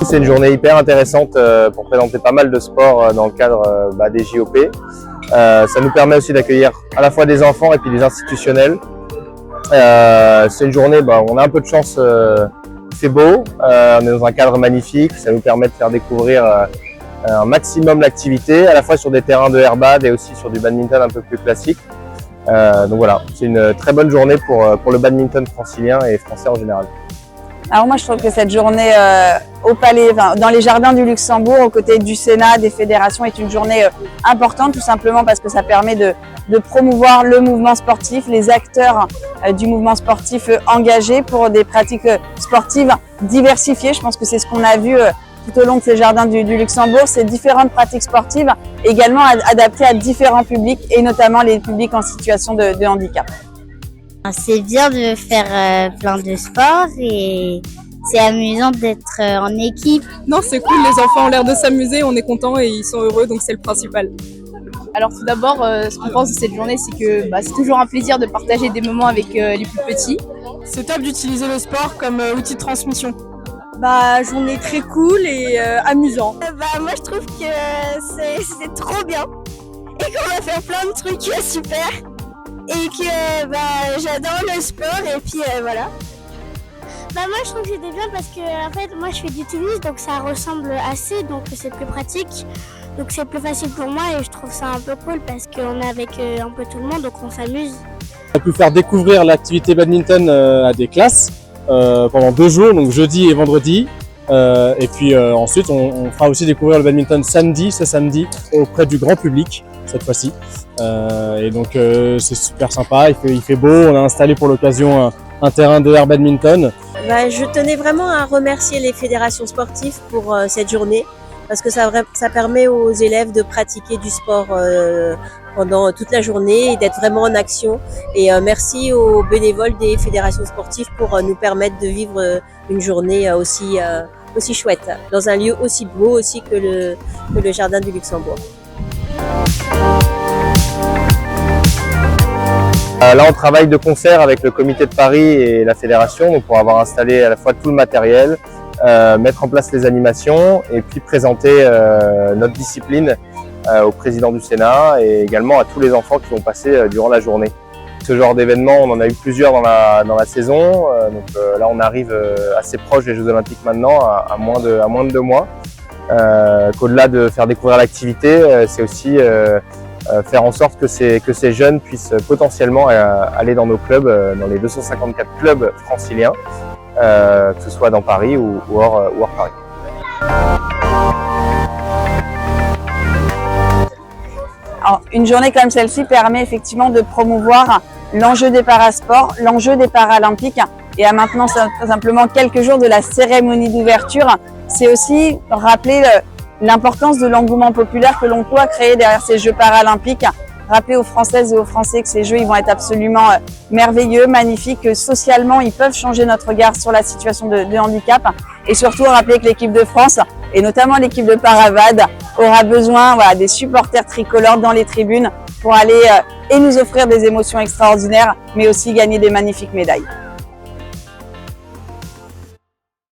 C'est une journée hyper intéressante pour présenter pas mal de sports dans le cadre des JOP. Ça nous permet aussi d'accueillir à la fois des enfants et puis des institutionnels. C'est une journée où on a un peu de chance, il fait beau, on est dans un cadre magnifique, ça nous permet de faire découvrir un maximum l'activité, à la fois sur des terrains de airbad et aussi sur du badminton un peu plus classique. Donc voilà, c'est une très bonne journée pour le badminton francilien et français en général. Alors moi je trouve que cette journée au Palais, dans les jardins du Luxembourg, aux côtés du Sénat, des fédérations, est une journée importante, tout simplement parce que ça permet de promouvoir le mouvement sportif, les acteurs du mouvement sportif engagés pour des pratiques sportives diversifiées. Je pense que c'est ce qu'on a vu tout au long de ces jardins du Luxembourg, ces différentes pratiques sportives également adaptées à différents publics et notamment les publics en situation de handicap. C'est bien de faire plein de sports et c'est amusant d'être en équipe. Non, c'est cool, les enfants ont l'air de s'amuser, on est contents et ils sont heureux, donc c'est le principal. Alors tout d'abord, ce qu'on pense de cette journée, c'est que c'est toujours un plaisir de partager des moments avec les plus petits. C'est top d'utiliser le sport comme outil de transmission. Journée très cool et amusant. Moi je trouve que c'est trop bien et qu'on va faire plein de trucs super. Et que j'adore le sport et puis voilà. Moi je trouve que c'était bien parce que en fait moi je fais du tennis donc ça ressemble assez, donc c'est plus pratique, donc c'est plus facile pour moi et je trouve ça un peu cool parce qu'on est avec un peu tout le monde donc on s'amuse. On a pu faire découvrir l'activité badminton à des classes pendant 2 jours, donc jeudi et vendredi. Et puis ensuite on fera aussi découvrir le badminton ce samedi auprès du grand public cette fois-ci. Et donc c'est super sympa, il fait beau, on a installé pour l'occasion un terrain de air badminton. Je tenais vraiment à remercier les fédérations sportives pour cette journée parce que ça permet aux élèves de pratiquer du sport pendant toute la journée et d'être vraiment en action. Et merci aux bénévoles des fédérations sportives pour nous permettre de vivre une journée aussi chouette, dans un lieu aussi beau aussi que le jardin du Luxembourg. Là, on travaille de concert avec le comité de Paris et la fédération donc pour avoir installé à la fois tout le matériel, mettre en place les animations et puis présenter notre discipline au président du Sénat et également à tous les enfants qui vont passer durant la journée. Ce genre d'événement, on en a eu plusieurs dans la saison, là on arrive assez proche des Jeux Olympiques maintenant, à moins de 2 mois. Qu'au-delà de faire découvrir l'activité, c'est aussi faire en sorte que ces jeunes puissent potentiellement aller dans nos clubs, dans les 254 clubs franciliens, que ce soit dans Paris ou hors Paris. Alors, une journée comme celle-ci permet effectivement de promouvoir l'enjeu des parasports, l'enjeu des Paralympiques et à maintenant simplement quelques jours de la cérémonie d'ouverture. C'est aussi rappeler l'importance de l'engouement populaire que l'on doit créer derrière ces Jeux paralympiques. Rappeler aux Françaises et aux Français que ces Jeux ils vont être absolument merveilleux, magnifiques, que socialement ils peuvent changer notre regard sur la situation de handicap et surtout rappeler que l'équipe de France et notamment l'équipe de Paravade aura besoin des supporters tricolores dans les tribunes pour aller et nous offrir des émotions extraordinaires mais aussi gagner des magnifiques médailles.